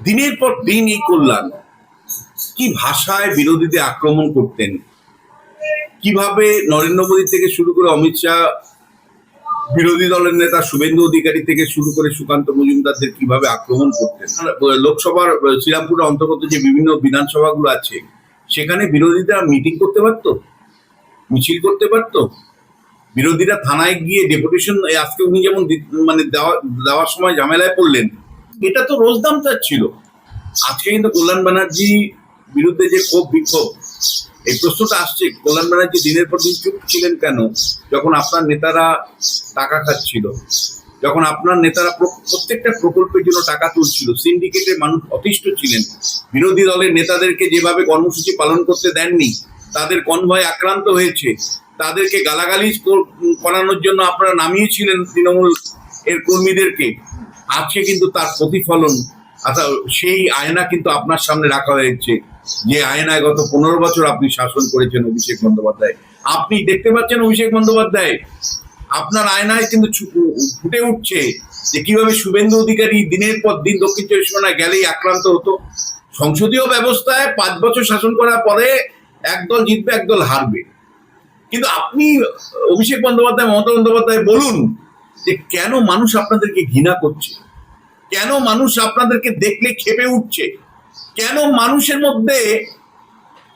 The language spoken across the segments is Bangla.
দিনের পর দিন এই কল্যাণ কি ভাষায় বিরোধীদের আক্রমণ করতেন, কিভাবে নরেন্দ্র মোদী থেকে শুরু করে অমিত শাহ, বিরোধী দলের নেতা শুভেন্দু অধিকারী থেকে শুরু করে সুকান্ত মজুমদারদের কিভাবে আক্রমণ করতেন। লোকসভার শ্রীরামপুরের অন্তর্গত যে বিভিন্ন বিধানসভাগুলো আছে সেখানে বিরোধীরা মিটিং করতে পারত, মিছিল করতে পারত। বিরোধীরা থানায় গিয়ে ডেপুটেশন, আজকে উনি যেমন মানে দেওয়ার সময় ঝামেলায় পড়লেন, এটা তো রোজদামতার ছিল। আজকে কিন্তু কল্যাণ ব্যানার্জি বিরুদ্ধে যে ক্ষোভ বিক্ষোভ, এই প্রশ্নটা আসছে, কল্যাণ ব্যানার্জি দিনের পর দিন চুপ ছিলেন কেন যখন আপনার নেতারা টাকা খাচ্ছিল, যখন আপনার নেতারা প্রত্যেকটা প্রকল্পের জন্য টাকা তুলছিল, সিন্ডিকেটের মানুষ অতিষ্ঠ ছিলেন, বিরোধী দলের নেতাদেরকে যেভাবে কর্মসূচি পালন করতে দেননি, তাদের কনভয় আক্রান্ত হয়েছে, তাদেরকে গালাগালিজ করানোর জন্য আপনারা নামিয়েছিলেন তৃণমূল এর কর্মীদেরকে। আজকে কিন্তু তার প্রতিফলন, সেই আয়না কিন্তু আপনার সামনে রাখা হয়েছে, যে আয়নায় গত 15 বছর আপনি শাসন করেছেন অভিষেক বন্দ্যোপাধ্যায়। আপনি দেখতে পাচ্ছেন অভিষেক বন্দ্যোপাধ্যায়, আপনার আয়নায় কিন্তু ফুটে উঠছে যে কিভাবে শুভেন্দু অধিকারী দিনের পর দিন দক্ষিণ 24 পরগনায় গেলেই আক্রান্ত হতো। সংসদীয় ব্যবস্থায় 5 বছর শাসন করার পরে একদল জিতবে, একদল হারবে, কিন্তু আপনি অভিষেক বন্দ্যোপাধ্যায়, মমতা বন্দ্যোপাধ্যায় বলুন যে কেন মানুষ আপনাদেরকে ঘৃণা করছে, কেন মানুষ আপনাদেরকে দেখলে ক্ষেপে উঠছে, কেন মানুষের মধ্যে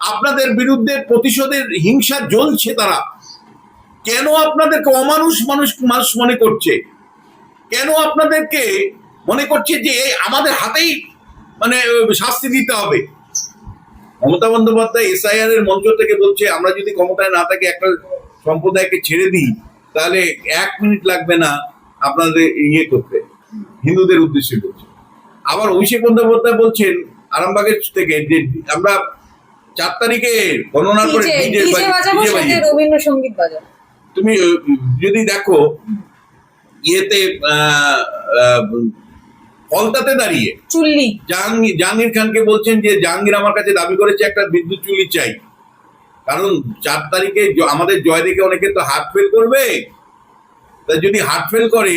আপনাদের বিরুদ্ধে প্রতিশোধের হিংসা জ্বলছে, তারা কেন আপনাদেরকে অমানুষ মানুষ মনে করছে, কেন আপনাদেরকে মনে করছে যে আমাদের হাতেই মানে শাস্তি দিতে হবে। মমতা বন্দ্যোপাধ্যায় SIR এর মঞ্চ থেকে বলছে আমরা যদি ক্ষমতায় না থাকি, একটা সম্প্রদায়কে ছেড়ে দিই, তাহলে 1 মিনিট লাগবে না আপনাদের ইয়ে করতে, হিন্দুদের উদ্দেশ্যে বলছে। আবার অভিষেক বন্দ্যোপাধ্যায় বলছেন আরামবাগের থেকে যে আমরা 4 তারিখে গণনার করে রবীন্দ্রসঙ্গীত বাজাবো। তুমি যদি দেখো ইয়েতে ফলতাতে দাঁড়িয়ে চুল্লি জাহাঙ্গীর খানকে বলছেন যে জাহাঙ্গীর আমার কাছে দাবি করেছে একটা বিদ্যুৎ চুল্লি চাই, কারণ 4 তারিখে আমাদের জয় দেখে অনেকে তো হার্ট ফেল করবে, তাই যদি হার্ট ফেল করে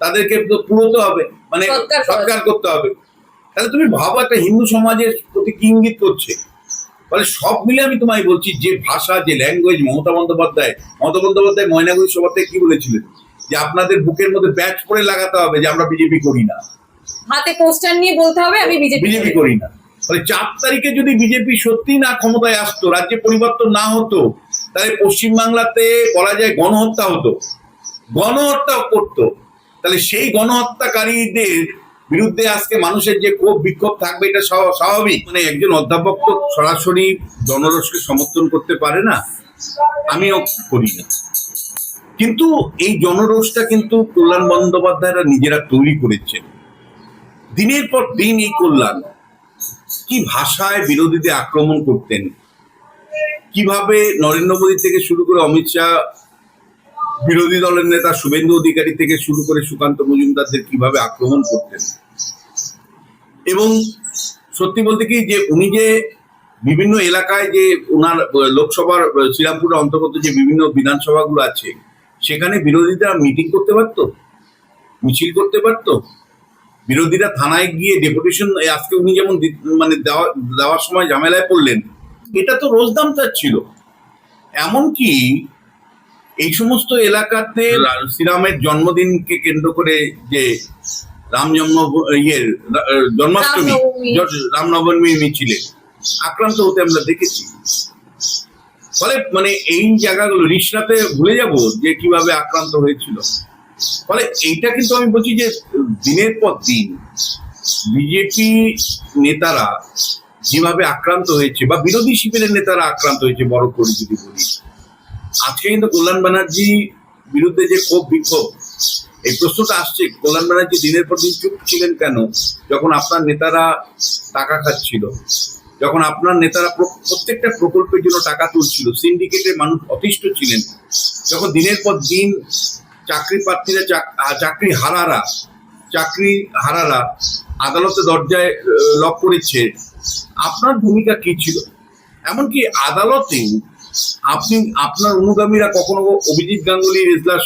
তাদেরকে তো পুরোতে হবে, মানে সৎকার করতে হবে। তাহলে তুমি ভাবো একটা হিন্দু সমাজের প্রতি কি ইঙ্গিত করছে। ফলে সব মিলে আমি তোমায় বলছি, যে ভাষা, যে ল্যাঙ্গুয়েজ, মমতা বন্দ্যোপাধ্যায় ময়নাগুড়ি সভা থেকে কি বলেছিলেন যে আপনাদের বুকের মধ্যে ব্যাচ পরে লাগাতে হবে যে আমরা বিজেপি করি না, হাতে পোস্টার নিয়ে বলতে হবে আমি বিজেপি করি না। ফলে 4 তারিখে যদি বিজেপি সত্যি না ক্ষমতায় আসতো, রাজ্যে পরিবর্তন না হতো, তাহলে পশ্চিমবাংলাতে বলা যায় গণহত্যা হতো, গণহত্যা করতো। তাহলে সেই গণহত্যাকারীদের বিরুদ্ধে আজকে মানুষের যে ক্ষোভ বিক্ষোভ থাকবে, এটা স্বাভাবিক। মানে একজন অধ্যাপক তো সরাসরি জনরোষকে সমর্থন করতে পারে না, আমিও করি না, কিন্তু এই জনরোষটা কিন্তু কল্যাণ বন্দ্যোপাধ্যায়রা নিজেরা তৈরি করেছেন। দিনের পর দিন এই কল্যাণ কি ভাষায় বিরোধীদের আক্রমণ করতেন, কিভাবে নরেন্দ্র মোদী থেকে শুরু করে অমিত শাহ, বিরোধী দলের নেতা শুভেন্দু অধিকারী থেকে শুরু করে সুকান্ত মজুমদারদের কিভাবে আক্রমণ করতেন। এবং সত্যি বলতে কি, যে উনি যে বিভিন্ন এলাকায় যে ওনার লোকসভার শ্রীরামপুরের অন্তর্গত যে বিভিন্ন বিধানসভাগুলো আছে সেখানে বিরোধীরা মিটিং করতে পারত, মিছিল করতে পারত। বিরোধীরা থানায় গিয়ে ডেপুটেশন, আজকে উনি যেমন মানে দেওয়ার সময় ঝামেলায় পড়লেন, এটা তো রোজদামতার ছিল। এমনকি এই সমস্ত এলাকাতে শ্রীরামের জন্মদিনকে কেন্দ্র করে যে জন্মাষ্টমী, রামনবমী মিছিলে আক্রান্ত হতে আমরা দেখেছি। ফলে মানে এই জায়গাগুলো রিসরাতে ভুলে যাব যে কিভাবে আক্রান্ত হয়েছিল। ফলে এইটা কিন্তু আমি বলছি যে দিনের পর দিন বিজেপি নেতারা যেভাবে আক্রান্ত হয়েছে, বা বিরোধী শিবিরের নেতারা আক্রান্ত হয়েছে, বড় করে যদি বলি, আজকে কিন্তু কল্যাণ ব্যানার্জি বিরুদ্ধে যে ক্ষোভ বিক্ষোভ, এই প্রশ্নটা আসছে, কল্যাণ ব্যানার্জি দিনের পর দিন চুপ ছিলেন কেন যখন আপনার নেতারা টাকা খাচ্ছিল, যখন আপনার নেতারা প্রত্যেকটা প্রকল্পের জন্য টাকা তুলছিল, সিন্ডিকেটের মানুষ অতিষ্ঠ ছিলেন, যখন দিনের পর দিন চাকরি প্রার্থীরা, চাকরি হারারা আদালতে দরজায় লক করেছে, আপনার ভূমিকা কি ছিল? এমনকি আদালতে আপনার অনুগামীরা কখনো অভিজিৎ গাঙ্গুলির এজলাস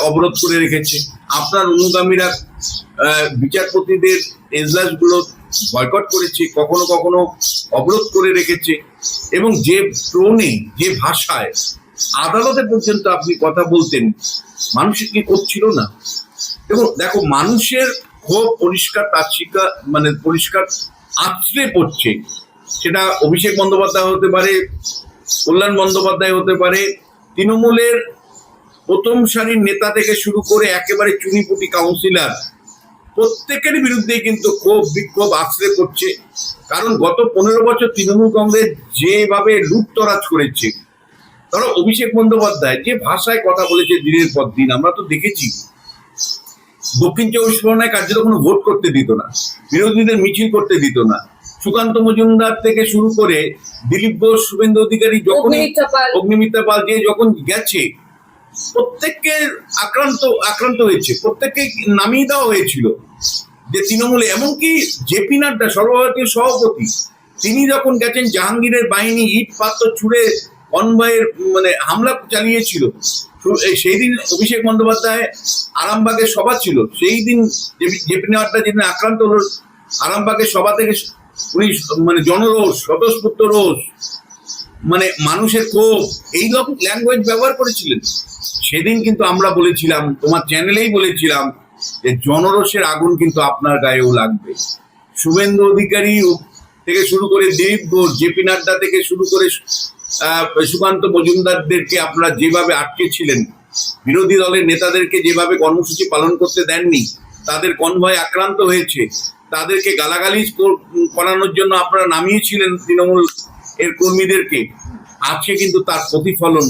অবরোধ করে রেখেছে, আপনার অনুগামীরা বিচারপতিদের এজলাসগুলো বয়কট করেছে, কখনো কখনো অবরোধ করে রেখেছে, এবং যে টোনে, যে ভাষায় আদালতে পর্যন্ত আপনি কথা বলতেন, মানুষের কি করছিল না? এবং দেখো, মানুষের ক্ষোভ পরিষ্কার, তার শিক্ষা মানে পরিষ্কার আছড়ে পড়ছে। সেটা অভিষেক বন্দ্যোপাধ্যায় হতে পারে, কল্যাণ বন্দ্যোপাধ্যায় হতে পারে, তৃণমূলের প্রথম সারির নেতা থেকে শুরু করে একেবারে চুনিপুটি কাউন্সিলর, প্রত্যেকের বিরুদ্ধেই কিন্তু ক্ষোভ বিক্ষোভ আছড়ে পড়ছে। কারণ গত 15 বছর তৃণমূল কংগ্রেস যেভাবে লুটতরাজ করেছে, ধরো অভিষেক বন্দ্যোপাধ্যায় যে ভাষায় কথা বলেছে দিনের পর দিন, আমরা তো দেখেছি। দক্ষিণ 24 পরগনায় কার্যত কোনো ভোট করতে দিত না, বিরোধীদের মিছিল করতে দিত না। সুকান্ত মজুমদার থেকে শুরু করে দিলীপ ঘোষ, শুভেন্দু অধিকারী, যখন অগ্নিমিত্রা পাল যে যখন গেছে, প্রত্যেককে আক্রান্ত হয়েছে, প্রত্যেককে নামিয়ে দেওয়া হয়েছিল যে তৃণমূলে। এমনকি জেপি নাড্ডা, সর্বভারতীয় সভাপতি, তিনি যখন গেছেন, জাহাঙ্গীরের বাহিনী ইট পাথর ছুঁড়ে কনভয়ের মানে হামলা চালিয়েছিল। সেই দিন অভিষেক বন্দ্যোপাধ্যায় আরামবাগের সভা ছিল, সেই দিন জেপি নাড্ডা যেদিন আক্রান্ত হল, আরামবাগের সভা থেকে উনি মানে জনরোষ, স্বতঃস্ফূর্ত রোষ, মানে মানুষের ক্ষোভ, এই রকম ল্যাঙ্গুয়েজ ব্যবহার করেছিলেন। সেদিন কিন্তু আমরা বলেছিলাম, তোমার চ্যানেলেই বলেছিলাম, যে জনরোষের আগুন কিন্তু আপনার গায়েও লাগবে। শুভেন্দু অধিকারী থেকে শুরু করে দিলীপ ঘোষ, জেপি নাড্ডা থেকে শুরু করে সুকান্ত মজুমদারদেরকে আপনারা যেভাবে আটকে ছিলেন, বিরোধী দলের নেতাদেরকে যেভাবে কর্মসূচি পালন করতে দেননি, তাদের কনভয় আক্রান্ত হয়েছে, তাদেরকে গালাগালি করানোর জন্য আপনারা নামিয়েছিলেন তৃণমূল এর কর্মীদেরকে, আজকে কিন্তু তার প্রতিফলন,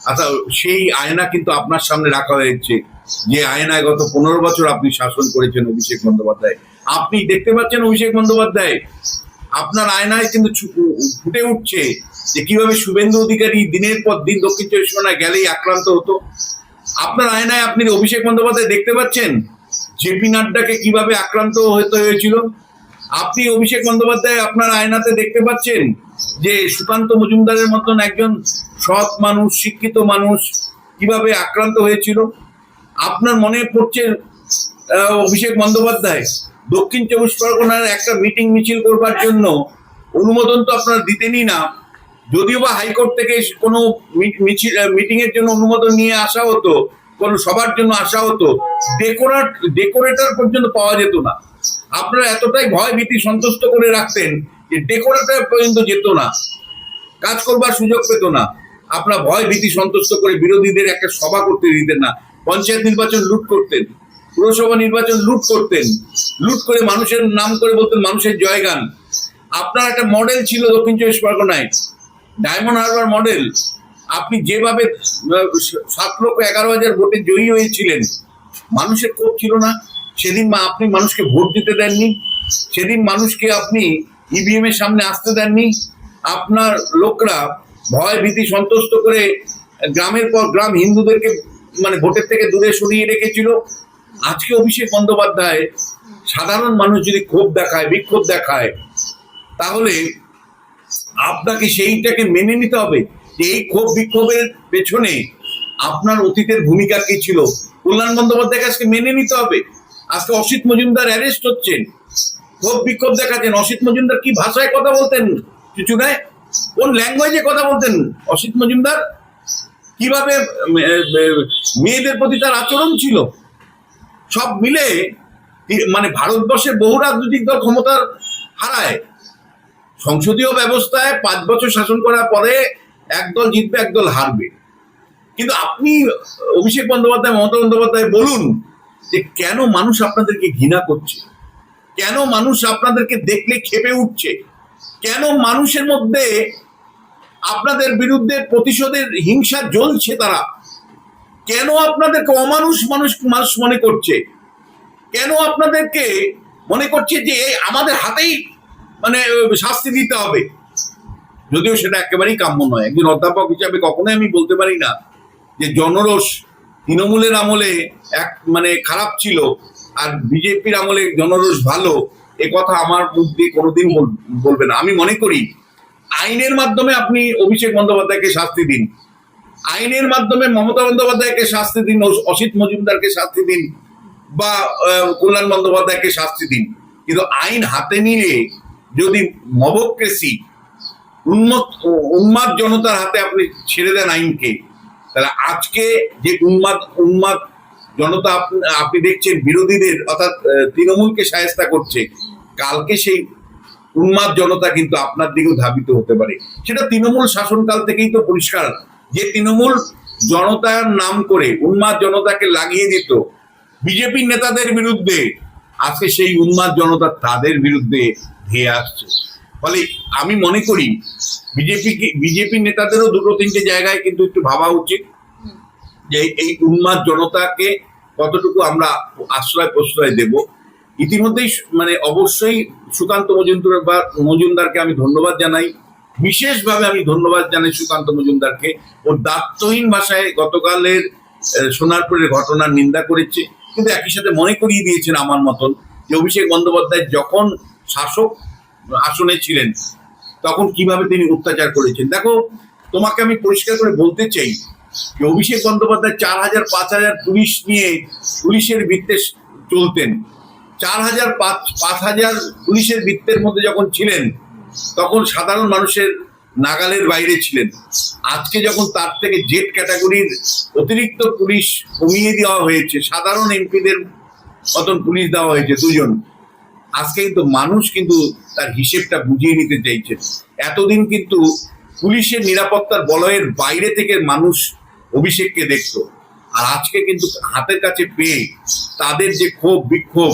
অর্থাৎ সেই আয়না কিন্তু আপনার সামনে রাখা হয়েছে, যে আয়নায় গত 15 বছর আপনি শাসন করেছেন অভিষেক বন্দ্যোপাধ্যায়। আপনি দেখতে পাচ্ছেন অভিষেক বন্দ্যোপাধ্যায়, আপনার আয়নায় কিন্তু ফুটে উঠছে যে কিভাবে শুভেন্দু অধিকারী দিনের পর দিন দক্ষিণ 24 পরগনায় গেলেই আক্রান্ত হতো। আপনার আয়নায় আপনি অভিষেক বন্দ্যোপাধ্যায় দেখতে পাচ্ছেন জেপি নাড্ডাকে কিভাবে আক্রান্ত হতে হয়েছিল। আপনি অভিষেক বন্দ্যোপাধ্যায় আপনার আয়নাতে দেখতে পাচ্ছেন যে সুকান্ত মজুমদারের মতন একজন সৎ মানুষ, শিক্ষিত মানুষ কিভাবে আক্রান্ত হয়েছিল। আপনার মনে পড়ছে অভিষেক বন্দ্যোপাধ্যায় দক্ষিণ 24 পরগনার একটা মিটিং মিছিল করবার জন্য অনুমোদন তো আপনারা দিতেনই না, যদিও বা হাইকোর্ট থেকে কোনো মিটিং এর জন্য অনুমোদন নিয়ে আসা হতো, কোনো সবার জন্য আসা হতো, ডেকোরেটর পর্যন্ত পাওয়া যেত না। আপনারা এতটাই ভয় ভীতি সন্তুষ্ট করে রাখতেন যে ডেকোরেটর পর্যন্ত যেত না, কাজ করবার সুযোগ পেত না। আপনারা ভয় ভীতি সন্তুষ্ট করে বিরোধীদের একটা সভা করতে দিতেন না। পঞ্চায়েত নির্বাচন লুট করতেন, পুরসভা নির্বাচন লুট করতেন, লুট করে মানুষের নাম করে বলতেন মানুষের জয়গান। আপনার একটা মডেল ছিল দক্ষিণ 24 পরগনায়, ডায়মন্ড হারবার মডেল। আপনি যেভাবে 7,11,000 ভোটে জয়ী হয়েছিলেন, মানুষের ক্ষোভ ছিল না সেদিন? আপনি মানুষকে ভোট দিতে দেননি সেদিন, মানুষকে আপনি ইভিএম এর সামনে আসতে দেননি। আপনার লোকরা ভয় ভীতি সন্তুষ্ট করে গ্রামের পর গ্রাম হিন্দুদেরকে মানে ভোটের থেকে দূরে সরিয়ে রেখেছিল। আজকে অভিষেক বন্দ্যোপাধ্যায় সাধারণ মানুষ যদি ক্ষোভ দেখায়, বিক্ষোভ দেখায়, তাহলে আপনাকে সেইটাকে মেনে নিতে হবে যে এই ক্ষোভ বিক্ষোভের পেছনে আপনার অতীতের ভূমিকা কি ছিল। কল্যাণ বন্দ্যোপাধ্যায়কে আজকে মেনে নিতে হবে। আজকে অসিত মজুমদার অ্যারেস্ট হচ্ছেন, ক্ষোভ বিক্ষোভ দেখাচ্ছেন। অসিত মজুমদার কি ভাষায় কথা বলতেন কিছু নয়, কোন ল্যাঙ্গুয়েজে কথা বলতেন অসিত মজুমদার, কিভাবে মেয়েদের প্রতি তার আচরণ ছিল, সব মিলে মানে ভারতবর্ষের বহু রাজনৈতিক দল ক্ষমতার হারায়। সংসদীয় ব্যবস্থায় 5 বছর শাসন করার পরে একদল জিতবে, একদল হারবে। কিন্তু আপনি অভিষেক বন্দ্যোপাধ্যায়, মমতা বন্দ্যোপাধ্যায় বলুন যে কেন মানুষ আপনাদেরকে ঘৃণা করছে, কেন মানুষ আপনাদেরকে দেখলে ক্ষেপে উঠছে, কেন মানুষের মধ্যে আপনাদের বিরুদ্ধে প্রতিশোধের হিংসা জ্বলছে, তারা কেন আপনাদেরকে অমানুষ মানুষ মনে করছে, কেন আপনাদেরকে মনে করছে যে আমাদের হাতেই মানে শাস্তি দিতে হবে। যদিও সেটা একেবারেই কাম্য নয়। একজন অধ্যাপক হিসাবে কখনোই আমি বলতে পারি না যে জনরোষ তৃণমূলের আমলে এক মানে খারাপ ছিল আর বিজেপির আমলে জনরোষ ভালো, এ কথা আমার মুখ দিয়ে কোনোদিন বলবে না। আমি মনে করি আইনের মাধ্যমে আপনি অভিষেক বন্দ্যোপাধ্যায়কে শাস্তি দিন, আইনের মাধ্যমে মমতা বন্দ্যোপাধ্যায়কে শাস্তি দিন, অসিত মজুমদারকে শাস্তি দিন, বা কল্যাণ বন্দ্যোপাধ্যায়কে শাস্তি দিন, কিন্তু আইন হাতে নিলে যদি মবক্রেসি উন্মাদ জনতার হাতে আপনি ছেড়ে দেন আইনকে, তাহলে আজকে যে উন্মাদ জনতা আপনি দেখছেন বিরোধীদের অর্থাৎ তৃণমূলকে শায়েস্তা করছে, কালকে সেই উন্মাদ জনতা কিন্তু আপনার দিকেও ধাবিত হতে পারে। সেটা তৃণমূল শাসনকাল থেকেই তো পরিষ্কার, যে তৃণমূল জনতার নাম করে উন্মাদ জনতাকে লাগিয়ে দিত বিজেপির নেতাদের বিরুদ্ধে, আজকে সেই উন্মাদ জনতা তাদের বিরুদ্ধে ধেয়ে আসছে। ফলে আমি মনে করি বিজেপি নেতাদেরও দুটো তিনটে জায়গায় কিন্তু একটু ভাবা উচিত যে এই উন্মাদ জনতাকে কতটুকু আমরা আশ্রয় প্রশ্রয় দেব। ইতিমধ্যেই মানে অবশ্যই সুকান্ত মজুমদারকে আমি ধন্যবাদ জানাই, বিশেষভাবে আমি ধন্যবাদ জানাই সুকান্ত মজুমদারকে। ওর দায়িত্বহীন ভাষায় গতকালের সোনারপুরের ঘটনার নিন্দা করেছে, কিন্তু একই সাথে মনে করিয়ে দিয়েছেন আমার মতন যে অভিষেক বন্দ্যোপাধ্যায় যখন শাসক আসনে ছিলেন তখন কিভাবে তিনি অত্যাচার করেছেন। দেখো, তোমাকে আমি পরিষ্কার করে বলতে চাই যে অভিষেক বন্দ্যোপাধ্যায় 4000 5000 পুলিশ নিয়ে পুলিশের বৃত্তে চলতেন। 4000 5000 পুলিশের বৃত্তের মধ্যে যখন ছিলেন তখন সাধারণ মানুষের নাগালের বাইরে ছিলেন। আজকে যখন তার থেকে জেড ক্যাটাগরির অতিরিক্ত পুলিশ কমিয়ে দেওয়া হয়েছে, সাধারণ এমপিদের মতন পুলিশ দেওয়া হয়েছে 2 জন, আজকে কিন্তু মানুষ কিন্তু তার হিসেবটা বুঝিয়ে নিতে চাইছে। এতদিন কিন্তু পুলিশের নিরাপত্তার বলয়ের বাইরে থেকে মানুষ অভিষেককে দেখত, আর আজকে কিন্তু হাতের কাছে পেয়ে তাদের যে ক্ষোভ বিক্ষোভ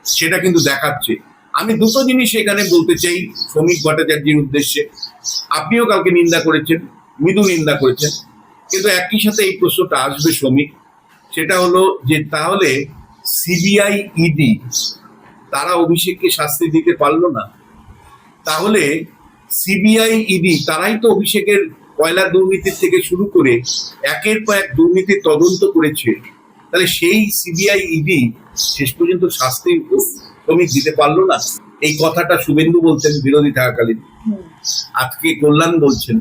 সেটা কিন্তু দেখাচ্ছে। আমি দুটো জিনিস এখানে বলতে চাই শ্রমিক ভট্টাচার্যের উদ্দেশ্যে। আপনিও কালকে নিন্দা করেছেন, মৃদু নিন্দা করেছেন, কিন্তু একই সাথে এই প্রশ্নটা আসবে শ্রমিক, সেটা হলো যে তাহলে সিবিআই ইডি তারা অভিষেককে শাস্তি দিতে পারলো না, তাহলে সিবিআই ইডি তারাই তো অভিষেকের কয়লা দুর্নীতির থেকে শুরু করে একের পর এক দুর্নীতির তদন্ত করেছে, তাহলে সেই সিবিআই ইডি শেষ পর্যন্ত শাস্তি শ্রমিক দিতে পারলো না। এই কথাটা শুভেন্দু বলছেন বিরোধী থাকাকালীন, আজকে কল্যাণ বলছেন।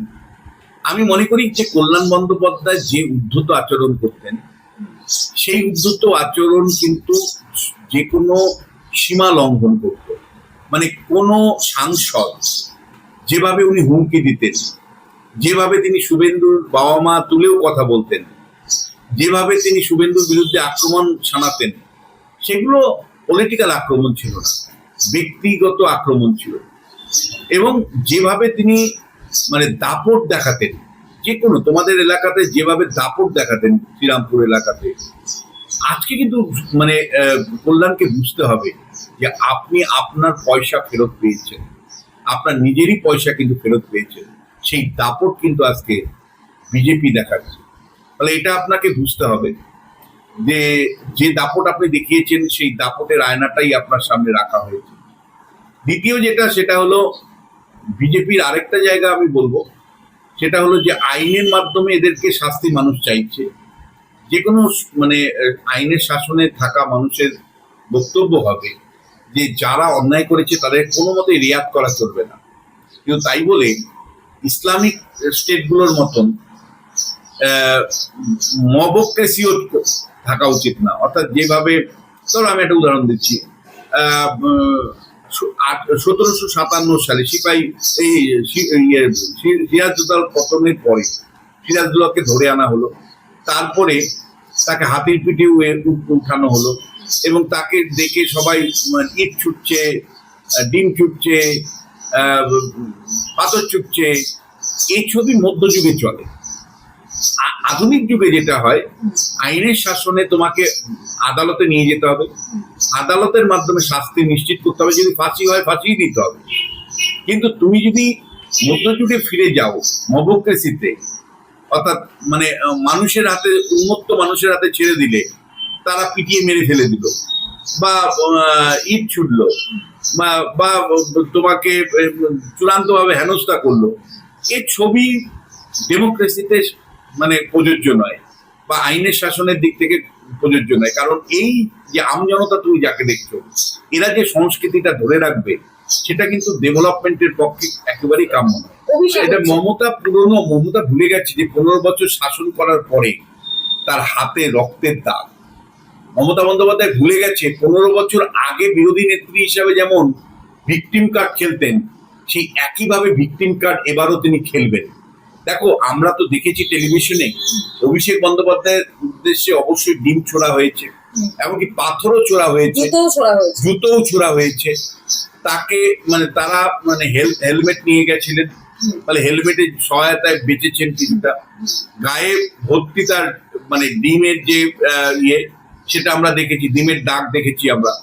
আমি মনে করি যে কল্যাণ বন্দ্যোপাধ্যায় যে উদ্ধত আচরণ করতেন, সেই উদ্ধত আচরণ কিন্তু যে কোনো সীমা লঙ্ঘন করত। মানে কোনো সাংসদ যেভাবে উনি হুমকি দিতেন, যেভাবে তিনি শুভেন্দুর বাবা মা তুলেও কথা বলতেন, যেভাবে তিনি শুভেন্দুর বিরুদ্ধে আক্রমণ শানাতেন, সেগুলো পলিটিক্যাল আক্রমণ ছিল না, ব্যক্তিগত আক্রমণ ছিল। এবং যেভাবে তিনি মানে দাপট দেখাতেন, যে কোনো তোমাদের এলাকাতে যেভাবে দাপট দেখাতেন শ্রীরামপুর এলাকাতে, আজকে কিন্তু মানে কল্যাণকে বুঝতে হবে যে আপনি আপনার পয়সা ফেরত পেয়েছেন, আপনার নিজেরই পয়সা কিন্তু ফেরত পেয়েছেন, সেই দাপট কিন্তু আজকে বিজেপি দেখাচ্ছে। তাহলে এটা আপনাকে বুঝতে হবে যে যে দাপট আপনি দেখিয়েছেন সেই দাপটের আয়নাটাই আপনার সামনে রাখা হয়েছে। দ্বিতীয় যেটা, সেটা হলো বিজেপির আরেকটা জায়গা আমি বলবো, সেটা হলো যে আইনের মাধ্যমে এদেরকে শাস্তি মানুষ চাইছে। যে কোনো মানে আইনের শাসনে থাকা মানুষের বক্তব্য হবে যে যারা অন্যায় করেছে তাদের কোনো মতে রিয়াদ করা চলবে না, কিন্তু তাই বলে ইসলামিক স্টেটগুলোর মতন মবক্রেসিও থাকা উচিত না। অর্থাৎ যেভাবে, ধরো আমি একটা উদাহরণ দিচ্ছি, 1757 সালে সিপাহী এই সিরাজউদ্দৌলা পতনের পরে সিরাজউদ্দৌলাকে ধরে আনা হলো, তারপরে তাকে হাতির পিঠে উঠানো হলো এবং তাকে দেখে সবাই ইট ছুটছে, ডিম ছুটছে, পাথর ছুটছে। এই ছবি মধ্যযুগে চলে। আধুনিক যুগে যেটা হয়, আইনের শাসনে তোমাকে আদালতে নিয়ে যেতে হবে, আদালতের মাধ্যমে শাস্তি নিশ্চিত করতে হবে, যদি ফাঁসি হয় ফাঁসি দিতে হবে। কিন্তু তুমি যদি মধ্যযুগে ফিরে যাও মবক্রেসিতে, অর্থাৎ মানে মানুষের হাতে, উন্মত্ত মানুষের হাতে ছেড়ে দিলে তারা পিটিয়ে মেরে ফেলে দিল বা ইট ছুটলো বা তোমাকে চূড়ান্তভাবে হেনস্থা করলো, এই ছবি ডেমোক্রেসিতে মানে প্রযোজ্য নয় বা আইনের শাসনের দিক থেকে প্রযোজ্য নয়। কারণ এই যে আমজনতা তুমি যাকে দেখছো, এরা যে সংস্কৃতিটা ধরে রাখবে সেটা কিন্তু ডেভেলপমেন্টের পক্ষে একেবারেই কাম্য নয়। এটা মমতা ভুলে গেছে যে 15 বছর শাসন করার পরে তার হাতে রক্তের দাগ, মমতা বন্দ্যোপাধ্যায় ভুলে গেছে 15 বছর আগে বিরোধী নেত্রী হিসাবে যেমন ভিকটিম কার্ড খেলতেন, সেই একইভাবে ভিকটিম কার্ড এবারও তিনি খেলবেন। দেখো, আমরা তো দেখেছি টেলিভিশনে অভিষেক বন্দ্যোপাধ্যায়ের উদ্দেশ্যে অবশ্যই ডিম ছোড়া হয়েছে, এমনকি পাথরও ছোড়া হয়েছে, জুতোও ছোড়া হয়েছে। তাকে তারা হেলমেট নিয়ে গেছিলেন, হেলমেটের সহায়তায় বেঁচেছেন কিছুটা। গায়ে ভর্তি তার ডিমের যে ইয়ে, সেটা আমরা দেখেছি, ডিমের দাগ দেখেছি আমরা।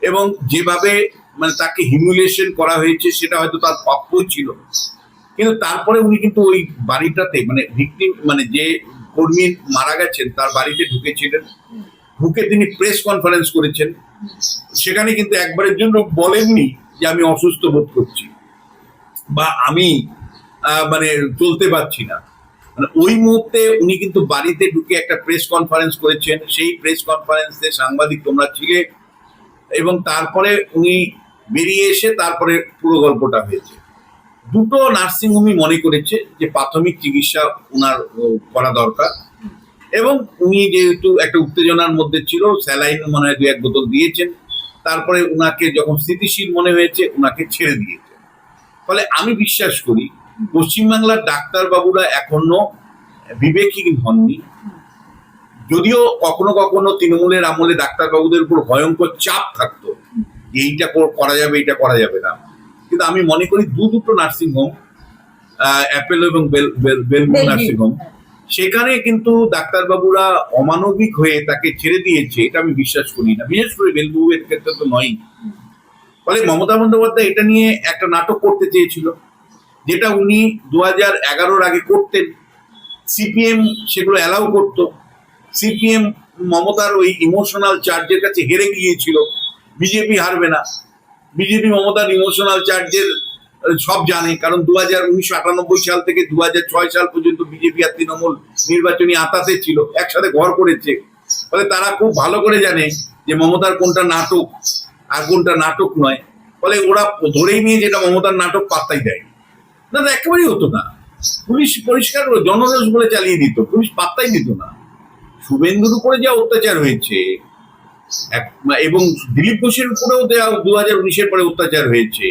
এবং যেভাবে তাকে হিউমিলিয়েশন করা হয়েছে সেটা হয়তো তার প্রাপ্যই ছিল, কিন্তু তারপরে উনি কিন্তু ওই বাড়িটাতে ভিকটিম যে কর্মী মারা গেছেন তার বাড়িতে ঢুকেছিলেন, ঢুকে তিনি প্রেস কনফারেন্স করেছেন। সেখানে কিন্তু একবারের জন্য বলেননি যে আমি অসুস্থ বোধ করছি বা আমি চলতে পারছি না। ওই মুহূর্তে উনি কিন্তু বাড়িতে ঢুকে একটা প্রেস কনফারেন্স করেছেন। সেই প্রেস কনফারেন্সে সাংবাদিক তোমরা ছিলে, এবং তারপরে উনি বেরিয়ে এসে তারপরে পুরো গল্পটা হয়েছে। দুটো নার্সিংহোমই মনে করেছে যে প্রাথমিক চিকিৎসা উনার করা দরকার, এবং উনি যেহেতু একটা উত্তেজনার মধ্যে ছিল, স্যালাইন মনে হয় 2-1 বোতল দিয়েছেন। তারপরে উনাকে যখন স্থিতিশীল মনে হয়েছে উনাকে ছেড়ে দিয়েছে। ফলে আমি বিশ্বাস করি পশ্চিমবাংলার ডাক্তারবাবুরা এখনো বিবেকহীন হননি। যদিও কখনো কখনো তৃণমূলের আমলে ডাক্তারবাবুদের উপর ভয়ঙ্কর চাপ থাকতো যে এইটা করা যাবে, এটা করা যাবে না, কিন্তু আমি মনে করি দুটো নার্সিংহোম, অ্যাপেলো এবং বেলভিউ নার্সিংহোম, সেখানে কিন্তু ডাক্তারবাবুরা অমানবিক হয়ে তাকে ছেড়ে দিয়েছে, এটা আমি বিশ্বাস করি না। বিশেষ করে বেলভিউ এর ক্ষেত্রে তো নয়। ফলে মমতা বন্দ্যোপাধ্যায় এটা নিয়ে একটা নাটক করতে চেয়েছিল, যেটা উনি 2011-র আগে করতেন। সিপিএম সেগুলো অ্যালাউ করতো। সিপিএম মমতার ওই ইমোশনাল চার্জের কাছে হেরে গিয়েছিল। বিজেপি হারবে না, বিজেপি মমতার ইমোশনাল চার্জের সব জানে, কারণ 1998 সাল থেকে 2006 সাল পর্যন্ত বিজেপি আর তৃণমূল নির্বাচনী আতাতে ছিল, একসাথে ঘর করেছে। ফলে তারা খুব ভালো করে জানে যে মমতার কোনটা নাটক আর কোনটা নাটক নয়। ফলে ওরা ধরেই নিয়ে যেটা মমতার নাটক পাত্তাই দেয় না, একেবারেই হতো না। পুলিশ পরিষ্কার করে জনরোষ বলে চালিয়ে দিত, পুলিশ পাত্তাই দিত না। শুভেন্দুর উপরে যা অত্যাচার হয়েছে, এবং দিলীপ ঘোষের উপরেও 2019-এর পরে অত্যাচার হয়েছে।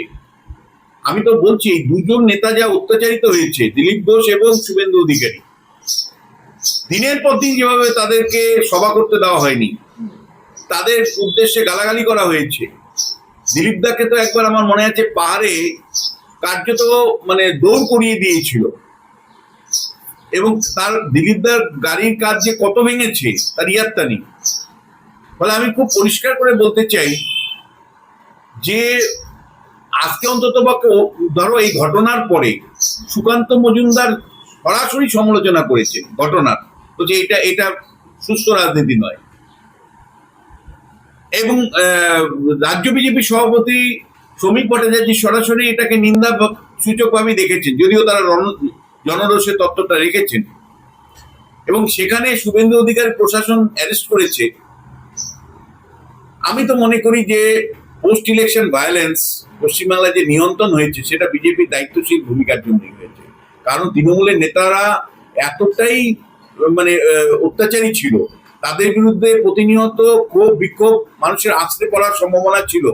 আমি তো বলছি এই দুজন নেতা যা অত্যাচারিত হয়েছে, দিলীপ ঘোষ এবং শুভেন্দু অধিকারী, দিনের পর দিন যেভাবে তাদেরকে সভা করতে দেওয়া হয়নি, তাদের উদ্দেশ্যে গালাগালি করা হয়েছে। দিলীপ দাকে তো একবার আমার মনে আছে পাহাড়ে কার্যত দৌড় করিয়ে দিয়েছিল, এবং তার দিলীপ দার গাড়ির কাজ যে কত ভেঙেছে তার ইয়াত্তা নেই। ফলে আমি খুব পরিষ্কার করে বলতে চাই যে আজকে অন্তত ধরো এই ঘটনার পরে সুকান্ত মজুমদার সরাসরি সমালোচনা করেছে ঘটনার, তো যে এটা সুস্থ রাজনীতি নয়। এবং রাজ্য বিজেপি সভাপতি শ্রমিক ভট্টাচার্য সরাসরি এটাকে নিন্দা সূচকভাবে দেখেছেন, যদিও তারা জনরোষের তত্ত্বটা রেখেছেন। এবং সেখানে শুভেন্দু অধিকারী প্রশাসন অ্যারেস্ট করেছে। আমি তো মনে করি যে পোস্ট ইলেকশন ভায়োলেন্স পশ্চিমবাংলায় যে নিয়ন্ত্রণ হয়েছে সেটা বিজেপির দায়িত্বশীল ভূমিকার জন্যই হয়েছে। কারণ তৃণমূলের নেতারা এতটাই অত্যাচারী ছিল, তাদের বিরুদ্ধে প্রতিনিয়ত ক্ষোভ বিক্ষোভ মানুষের আছড়ে পড়ার সম্ভাবনা ছিল,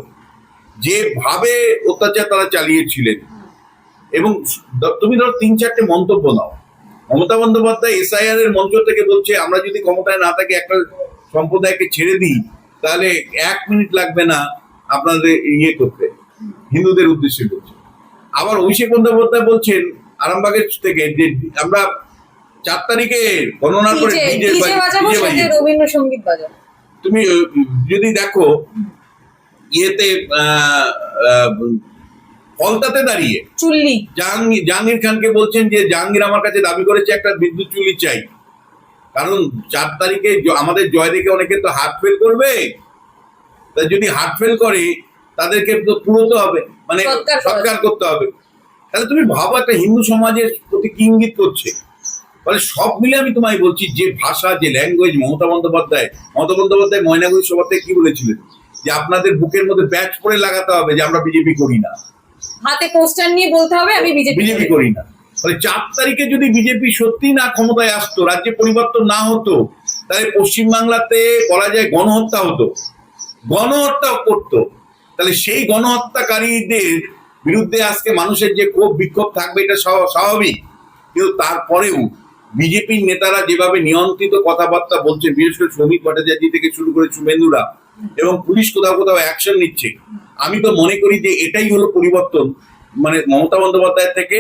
যেভাবে অত্যাচার তারা চালিয়েছিলেন। এবং তুমি ধরো 3-4টে মন্তব্য নাও, মমতা বন্দ্যোপাধ্যায় SIR এর মঞ্চ থেকে বলছে আমরা যদি ক্ষমতায় না থাকি একটা সম্প্রদায়কে ছেড়ে দিই তাহলে 1 মিনিট লাগবে না আপনাদের ইয়ে করতে, হিন্দুদের উদ্দেশ্যে বলছে। আবার অভিষেক বন্দ্যোপাধ্যায় বলছেন আরামবাগের থেকে যে আমরা 4 তারিখে গণনার পরে রবীন্দ্রসঙ্গীত বাজাবো। তুমি যদি দেখো ইয়েতে ফলতাতে দাঁড়িয়ে চুল্লি জাহাঙ্গীর খানকে বলছেন যে জাহাঙ্গীর আমার কাছে দাবি করেছে একটা বিদ্যুৎ চুল্লি চাই, কারণ 4 তারিখে আমাদের জয় দেখে অনেকে তো হার্ট ফেল করবে, তাই যদি হার্ট ফেল করে তাদেরকে তো পুরোতে হবে, সৎকার করতে হবে। তাহলে তুমি ভাবো একটা হিন্দু সমাজের প্রতি কি ইঙ্গিত করছে। ফলে সব মিলে আমি তোমায় বলছি যে ভাষা, যে ল্যাঙ্গুয়েজ, মমতা বন্দ্যোপাধ্যায় ময়নাগুড়ি সভা থেকে কি বলেছিলেন যে আপনাদের বুকের মধ্যে ব্যাচ পরে লাগাতে হবে যে আমরা বিজেপি করি না, হাতে পোস্টার নিয়ে বলতে হবে আমি বিজেপি করি না। ফলে 4 তারিখে যদি বিজেপি সত্যি না ক্ষমতায় আসতো, রাজ্যে পরিবর্তন না হতো, তাহলে পশ্চিমবাংলাতে বলা যায় গণহত্যা হতো, গণহত্যা করতো, তাহলে সেই গণহত্যাকারীদের বিরুদ্ধে আজকে মানুষের যে ক্ষোভ বিক্ষোভ থাকবে এটা স্বাভাবিক। কিন্তু তারপরেও বিজেপির নেতারা যেভাবে নিয়ন্ত্রিত কথাবার্তা বলছেন, বিশেষ করে শ্রমিক ভট্টাচার্য থেকে শুরু করে শুভেন্দুরা, এবং পুলিশ কোথাও কোথাও অ্যাকশন নিচ্ছে, আমি তো মনে করি যে এটাই হলো পরিবর্তন, মানে মমতা বন্দ্যোপাধ্যায়ের থেকে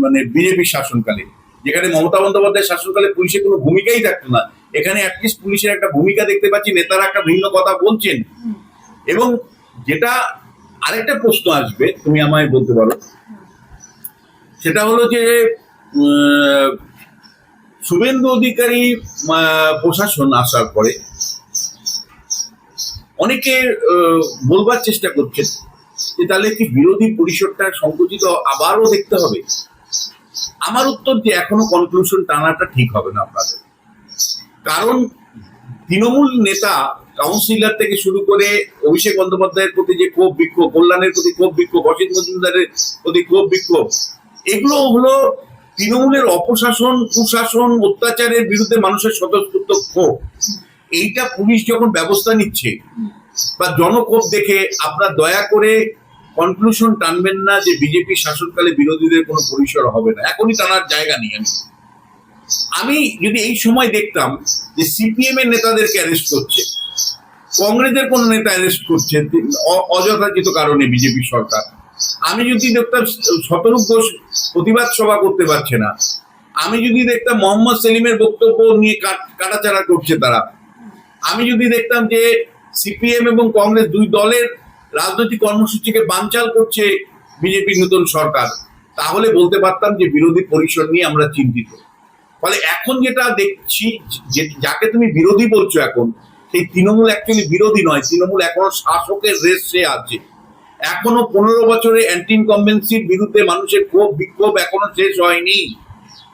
মানে বিজেপির শাসনকালে, যেখানে মমতা বন্দ্যোপাধ্যায়ের শাসনকালে পুলিশের কোনো ভূমিকাই থাকতো না, এখানে অ্যাটলিস্ট পুলিশের একটা ভূমিকা দেখতে পাচ্ছি, নেতারা একটা ভিন্ন কথা বলছেন। এবং যেটা আরেকটা প্রশ্ন আসবে, তুমি আমায় বলতে পারো, সেটা হলো যে শুভেন্দু অধিকারী প্রশাসন আসার পরে অনেকে বলবার চেষ্টা করছেন যে তাহলে কি বিরোধী পরিষদটা সংকুচিত আবারও দেখতে হবে। আমার উত্তর যে এখনো কনক্লুশন টানাটা ঠিক হবে না আপনাদের, কারণ তৃণমূল নেতা কাউন্সিলর থেকে শুরু করে অভিষেক বন্দ্যোপাধ্যায়ের প্রতি যে ক্ষোভ বিক্ষোভ, কল্যাণের প্রতি ক্ষোভ বিক্ষোভ, অসিত মজুমদারের প্রতি ক্ষোভ বিক্ষোভ, এগুলো হলো তৃণমূলের অপশাসন, কুশাসন, অত্যাচারের বিরুদ্ধে মানুষের স্বতঃস্ফূর্ত ক্ষোভ। এইটা পুলিশ যখন ব্যবস্থা নিচ্ছে বা জনক্ষোভ দেখে আপনার দয়া করে কনক্লুশন টানবেন না যে বিজেপি শাসনকালে বিরোধীদের কোনো পরিসর হবে না, এখনই টানার জায়গা নেই। আমি যদি এই সময় দেখতাম যে সিপিএম এর নেতাদেরকে অ্যারেস্ট করছে, কংগ্রেসের কোন নেতা অ্যারেস্ট করছে অযথাচিত কারণে বিজেপি সরকার, আমি যদি দেখতাম শতরূপ ঘোষ প্রতিবাদ সভা করতে পারছে না, আমি যদি দেখতাম মোহাম্মদ সেলিমের বক্তব্য নিয়ে কাটাচাড়া করছে তারা, আমি যদি দেখতাম যে সিপিএম এবং কংগ্রেস দুই দলের রাজনৈতিক কর্মসূচিকে বানচাল করছে বিজেপি নতুন সরকার, তাহলে বলতে পারতাম যে বিরোধী পরিসর নিয়ে আমরা চিন্তিত। ফলে এখন যেটা দেখছি, যাকে তুমি বিরোধী বলছো এখন, সেই তৃণমূল অ্যাকচুয়ালি বিরোধী নয়, তৃণমূল এখনো শাসকের রেসে আছে। এখনো 15 বছরে অ্যান্টি ইনকামবেন্সির বিরুদ্ধে মানুষের ক্ষোভ বিক্ষোভ এখনো শেষ হয়নি,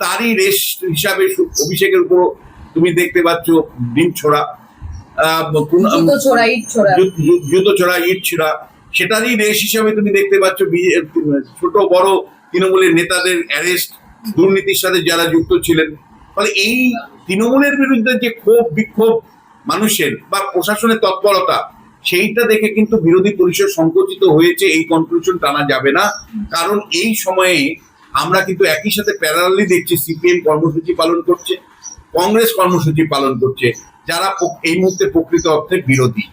তারই রেস হিসাবে অভিষেকের উপর তুমি দেখতে পাচ্ছ ডিম ছোড়া, জুতো ছোড়া, ইট ছোড়া, সেটারই রেস হিসাবে তুমি দেখতে পাচ্ছ ছোট বড় তৃণমূলের নেতাদের অ্যারেস্ট, দুর্নীতির সাথে যারা যুক্ত ছিলেন। ফলে এই তৃণমূলের বিরুদ্ধে যে ক্ষোভ বিক্ষোভ মানুষের বা প্রশাসনের তৎপরতা, সেইটা দেখে কিন্তু বিরোধী পরিষদ সংকুচিত হয়েছে, এই কনক্লুশন টানা যাবে না। কারণ এই সময়ে আমরা কিন্তু একই সাথে প্যারালালি দেখছি সিপিএম কর্মসূচি পালন করছে, কংগ্রেস কর্মসূচি পালন করছে, যারা এই মুহূর্তে প্রকৃত অর্থে বিরোধী।